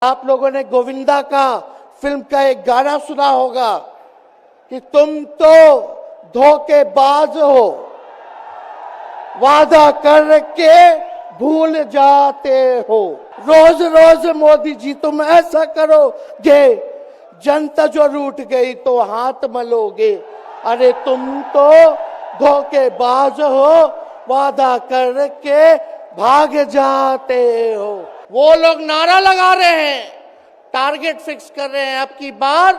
आप लोगों ने गोविंदा का फिल्म का एक गाना सुना होगा कि तुम तो धोखेबाज हो, वादा करके भूल जाते हो। रोज रोज मोदी जी तुम ऐसा करोगे, जनता जो रूठ गई तो हाथ मलोगे। अरे तुम तो धोखेबाज हो, वादा करके भाग जाते हो। वो लोग नारा लगा रहे हैं, टारगेट फिक्स कर रहे हैं, अब की बार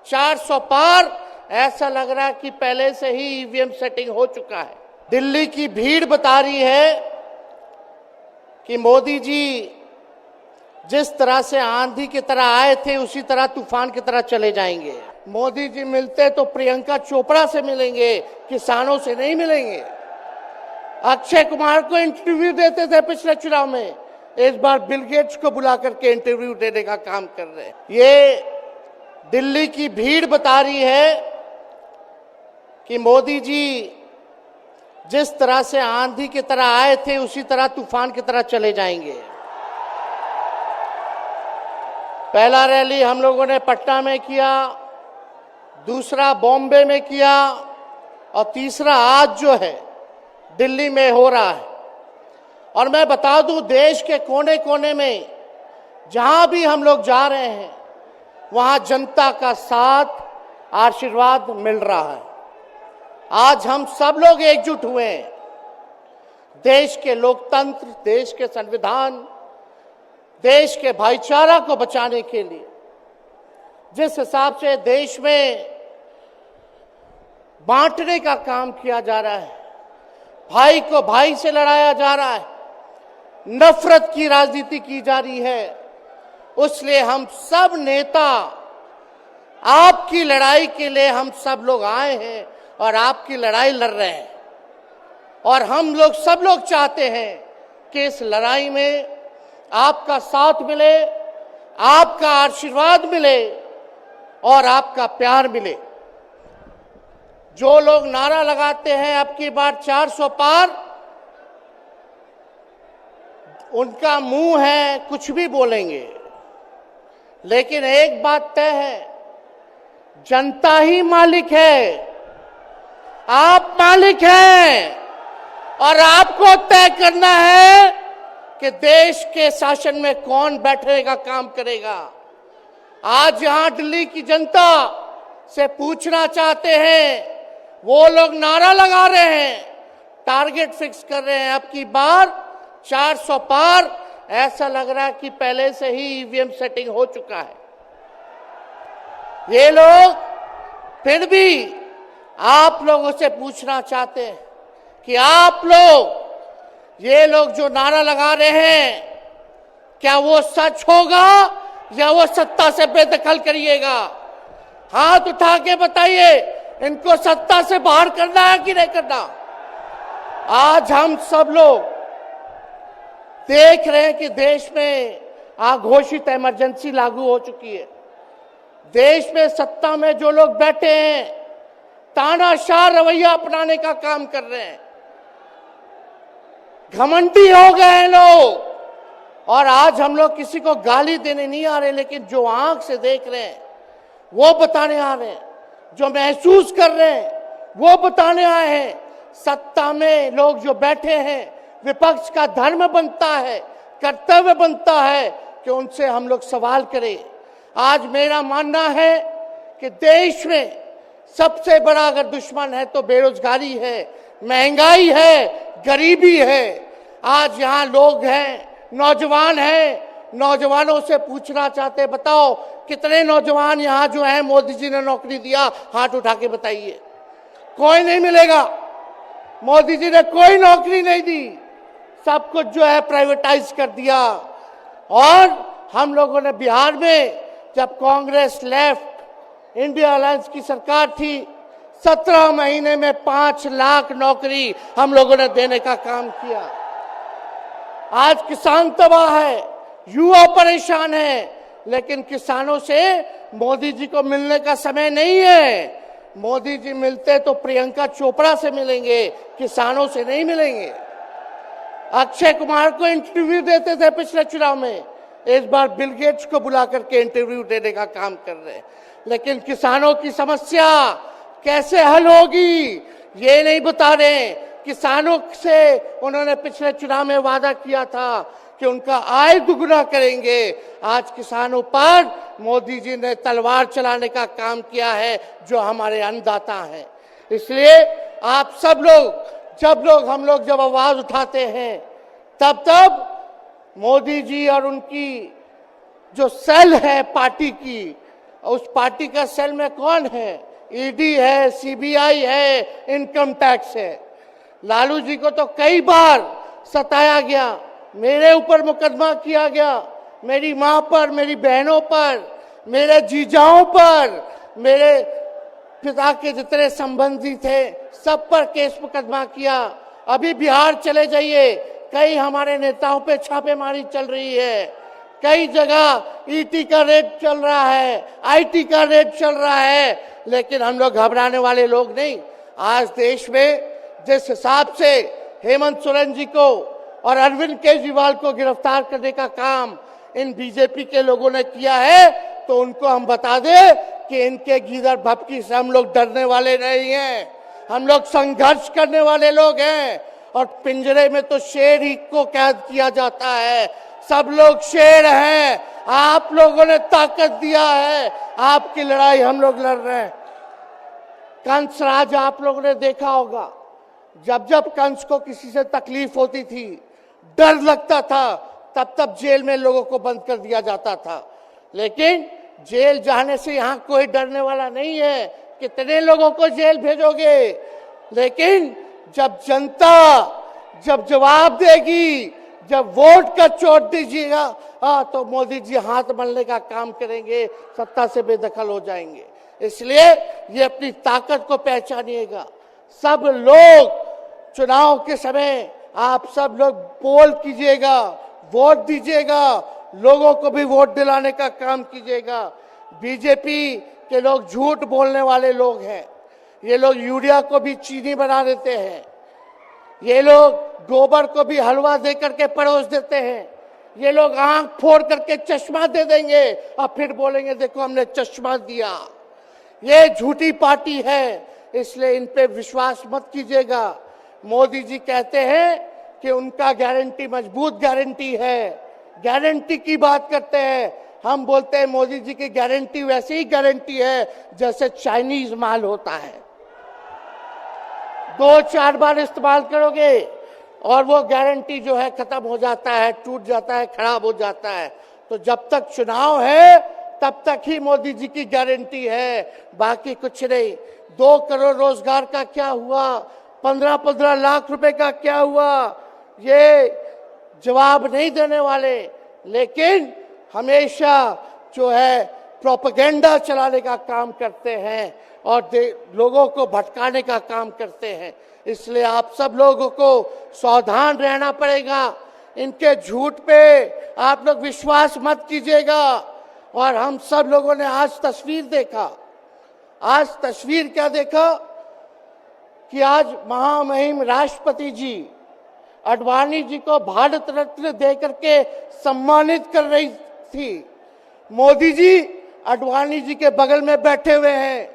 400 पार। ऐसा लग रहा है कि पहले से ही ईवीएम सेटिंग हो चुका है। दिल्ली की भीड़ बता रही है कि मोदी जी जिस तरह से आंधी की तरह आए थे उसी तरह तूफान की तरह चले जाएंगे। मोदी जी मिलते तो प्रियंका चोपड़ा से मिलेंगे, किसानों से नहीं मिलेंगे। अक्षय कुमार को इंटरव्यू देते थे पिछले चुनाव में, इस बार बिल गेट्स को बुला करके इंटरव्यू देने का काम कर रहे हैं। ये दिल्ली की भीड़ बता रही है कि मोदी जी जिस तरह से आंधी की तरह आए थे उसी तरह तूफान की तरह चले जाएंगे। पहला रैली हम लोगों ने पटना में किया, दूसरा बॉम्बे में किया और तीसरा आज जो है दिल्ली में हो रहा है। और मैं बता दूं, देश के कोने कोने में जहां भी हम लोग जा रहे हैं वहां जनता का साथ, आशीर्वाद मिल रहा है। आज हम सब लोग एकजुट हुए हैं देश के लोकतंत्र, देश के संविधान, देश के भाईचारा को बचाने के लिए। जिस हिसाब से देश में बांटने का काम किया जा रहा है, भाई को भाई से लड़ाया जा रहा है, नफरत की राजनीति की जा रही है, उसलिए हम सब नेता आपकी लड़ाई के लिए हम सब लोग आए हैं और आपकी लड़ाई लड़ रहे हैं। और हम लोग सब लोग चाहते हैं कि इस लड़ाई में आपका साथ मिले, आपका आशीर्वाद मिले और आपका प्यार मिले। जो लोग नारा लगाते हैं अब की बार 400 पार, उनका मुंह है कुछ भी बोलेंगे, लेकिन एक बात तय है, जनता ही मालिक है, आप मालिक हैं और आपको तय करना है कि देश के शासन में कौन बैठने का काम करेगा। आज यहां दिल्ली की जनता से पूछना चाहते हैं, वो लोग नारा लगा रहे हैं, टारगेट फिक्स कर रहे हैं, अब की बार 400 पार। ऐसा लग रहा है कि पहले से ही ईवीएम सेटिंग हो चुका है। ये लोग फिर भी आप लोगों से पूछना चाहते हैं कि आप लोग, ये लोग जो नारा लगा रहे हैं, क्या वो सच होगा या वो सत्ता से बेदखल करिएगा? हाथ उठा के बताइए, इनको सत्ता से बाहर करना है कि नहीं करना? आज हम सब लोग देख रहे हैं कि देश में अघोषित इमरजेंसी लागू हो चुकी है। देश में सत्ता में जो लोग बैठे हैं तानाशाह रवैया अपनाने का काम कर रहे हैं, घमंडी हो गए हैं लोग। और आज हम लोग किसी को गाली देने नहीं आ रहे, लेकिन जो आंख से देख रहे हैं वो बताने आ रहे हैं, जो महसूस कर रहे हैं वो बताने आए हैं। सत्ता में लोग जो बैठे हैं, विपक्ष का धर्म बनता है, कर्तव्य बनता है कि उनसे हम लोग सवाल करें। आज मेरा मानना है कि देश में सबसे बड़ा अगर दुश्मन है तो बेरोजगारी है, महंगाई है, गरीबी है। आज यहाँ लोग हैं, नौजवान हैं, नौजवानों से पूछना चाहते, बताओ कितने नौजवान यहाँ जो हैं मोदी जी ने नौकरी दिया? हाथ उठा के बताइए। कोई नहीं मिलेगा, मोदी जी ने कोई नौकरी नहीं दी, सब कुछ जो है प्राइवेटाइज कर दिया। और हम लोगों ने बिहार में जब कांग्रेस लेफ्ट इंडिया अलायंस की सरकार थी, 17 महीने में 5 लाख नौकरी हम लोगों ने देने का काम किया। आज किसान तबाह है, युवा परेशान है, लेकिन किसानों से मोदी जी को मिलने का समय नहीं है। मोदी जी मिलते तो प्रियंका चोपड़ा से मिलेंगे, किसानों से नहीं मिलेंगे। अक्षय कुमार को इंटरव्यू देते थे पिछले चुनाव में, इस बार बिल गेट्स को बुला करके इंटरव्यू देने का काम कर रहे हैं। लेकिन किसानों की समस्या कैसे हल होगी ये नहीं बता रहे। किसानों से उन्होंने पिछले चुनाव में वादा किया था कि उनका आय दुगुना करेंगे। आज किसानों पर मोदी जी ने तलवार चलाने का काम किया है, जो हमारे अन्नदाता हैं। इसलिए आप सब लोग हम लोग जब आवाज उठाते हैं तब मोदी जी और उनकी जो सेल है पार्टी की, उस पार्टी का सेल में कौन है? ईडी है, सीबीआई है, इनकम टैक्स है। लालू जी को तो कई बार सताया गया, मेरे ऊपर मुकदमा किया गया, मेरी मां पर, मेरी बहनों पर, मेरे जीजाओं पर, मेरे पिता के जितने संबंधी थे सब पर केस मुकदमा किया। अभी बिहार चले जाइए, कई हमारे नेताओं पे छापेमारी चल रही है, कई जगह ईटी का रेड चल रहा है, आईटी का रेड चल रहा है। लेकिन हम लोग घबराने वाले लोग नहीं। आज देश में जिस हिसाब से हेमंत सोरेन जी को और अरविंद केजरीवाल को गिरफ्तार करने का काम इन बीजेपी के लोगों ने किया है, तो उनको हम बता दें कि इनके गीदड़ भपकी से हम लोग डरने वाले नहीं हैं। हम लोग संघर्ष करने वाले लोग हैं। और पिंजरे में तो शेर ही को कैद किया जाता है। सब लोग शेर हैं। आप लोगों ने ताकत दिया है, आपकी लड़ाई हम लोग लड़ रहे हैं। कंस राज आप लोगों ने देखा होगा, जब जब कंस को किसी से तकलीफ होती थी, डर लगता था, तब जेल में लोगों को बंद कर दिया जाता था। लेकिन जेल जाने से यहाँ कोई डरने वाला नहीं है। कितने लोगों को जेल भेजोगे? लेकिन जब जनता जब जवाब देगी, जब वोट का चोट दीजिएगा, तो मोदी जी हाथ मलने का काम करेंगे, सत्ता से बेदखल हो जाएंगे। इसलिए ये अपनी ताकत को पहचानिएगा। सब लोग चुनाव के समय आप सब लोग पोल कीजिएगा, वोट दीजिएगा, लोगों को भी वोट दिलाने का काम कीजिएगा। बीजेपी के लोग झूठ बोलने वाले लोग हैं। ये लोग यूरिया को भी चीनी बना देते हैं, ये लोग गोबर को भी हलवा दे करके परोस देते हैं, ये लोग आंख फोड़ करके चश्मा दे देंगे और फिर बोलेंगे देखो हमने चश्मा दिया। ये झूठी पार्टी है, इसलिए इन पे विश्वास मत कीजिएगा। मोदी जी कहते हैं कि उनका गारंटी मजबूत गारंटी है, गारंटी की बात करते हैं। हम बोलते हैं मोदी जी की गारंटी वैसी ही गारंटी है जैसे चाइनीज माल होता है। 2-4 बार इस्तेमाल करोगे और वो गारंटी जो है खत्म हो जाता है, टूट जाता है, खराब हो जाता है। तो जब तक चुनाव है तब तक ही मोदी जी की गारंटी है, बाकी कुछ नहीं। 2 करोड़ रोजगार का क्या हुआ? 15-15 लाख रुपए का क्या हुआ? ये जवाब नहीं देने वाले, लेकिन हमेशा जो है प्रोपेगेंडा चलाने का काम करते हैं और लोगों को भटकाने का काम करते हैं। इसलिए आप सब लोगों को सावधान रहना पड़ेगा। इनके झूठ पे आप लोग विश्वास मत कीजिएगा। और हम सब लोगों ने आज तस्वीर देखा। आज तस्वीर क्या देखा कि आज महामहिम राष्ट्रपति जी आडवाणी जी को भारत रत्न देकर के सम्मानित कर रही थी। मोदी जी आडवाणी जी के बगल में बैठे हुए हैं,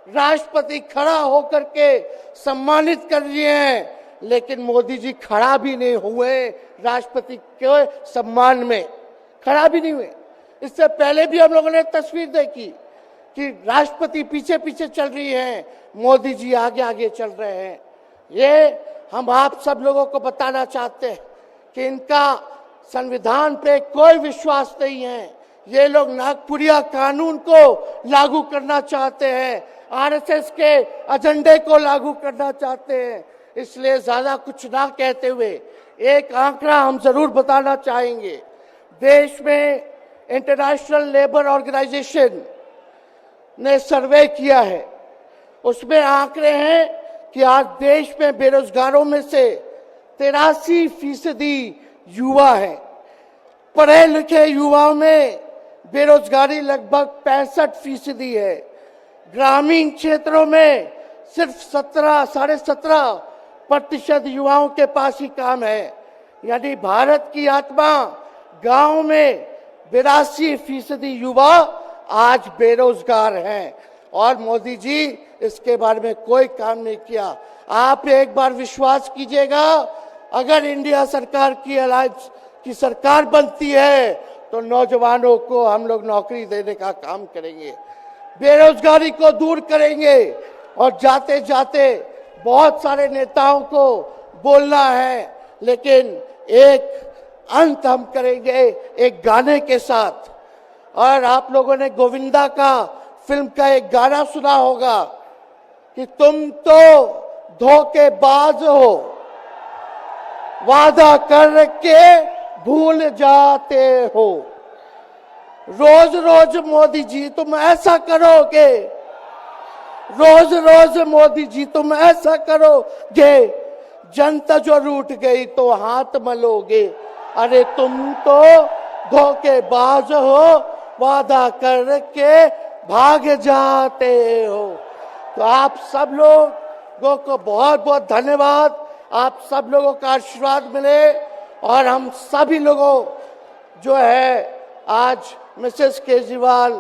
राष्ट्रपति खड़ा होकर के सम्मानित कर रहे हैं, लेकिन मोदी जी खड़ा भी नहीं हुए राष्ट्रपति के सम्मान में, खड़ा भी नहीं हुए। इससे पहले भी हम लोगों ने तस्वीर देखी कि राष्ट्रपति पीछे पीछे चल रही है, मोदी जी आगे आगे चल रहे हैं। ये हम आप सब लोगों को बताना चाहते हैं कि इनका संविधान पे कोई विश्वास नहीं है। ये लोग नागपुरिया कानून को लागू करना चाहते हैं, आरएसएस के एजेंडे को लागू करना चाहते हैं। इसलिए ज्यादा कुछ ना कहते हुए एक आंकड़ा हम जरूर बताना चाहेंगे। देश में इंटरनेशनल लेबर ऑर्गेनाइजेशन ने सर्वे किया है, उसमें आंकड़े हैं कि आज देश में बेरोजगारों में से 83% युवा है। पढ़े लिखे युवाओं में बेरोजगारी लगभग 65% है। ग्रामीण क्षेत्रों में सिर्फ 17.5% युवाओं के पास ही काम है। यानी भारत की आत्मा गांव में 82% युवा आज बेरोजगार हैं और मोदी जी इसके बारे में कोई काम नहीं किया। आप एक बार विश्वास कीजिएगा, अगर इंडिया सरकार की अलायंस की सरकार बनती है तो नौजवानों को हम लोग नौकरी देने का काम करेंगे, बेरोजगारी को दूर करेंगे। और जाते जाते बहुत सारे नेताओं को बोलना है, लेकिन एक अंत हम करेंगे एक गाने के साथ। और आप लोगों ने गोविंदा का फिल्म का एक गाना सुना होगा कि तुम तो धोखेबाज हो, वादा करके भूल जाते हो। रोज रोज मोदी जी तुम ऐसा करोगे, रोज रोज मोदी जी तुम ऐसा करोगे, जनता जो रूठ गई तो हाथ मलोगे। अरे तुम तो धोखेबाज हो, वादा करके भाग जाते हो। तो आप सब लोगों को बहुत बहुत धन्यवाद। आप सब लोगों का आशीर्वाद मिले और हम सभी लोगों जो है आज मिसेस केजरीवाल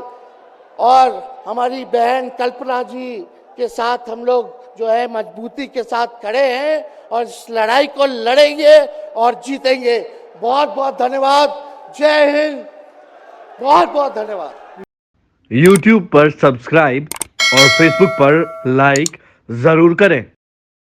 और हमारी बहन कल्पना जी के साथ हम लोग जो है मजबूती के साथ खड़े हैं और इस लड़ाई को लड़ेंगे और जीतेंगे। बहुत बहुत धन्यवाद। जय हिंद। बहुत बहुत धन्यवाद। YouTube पर सब्सक्राइब और Facebook पर लाइक जरूर करें।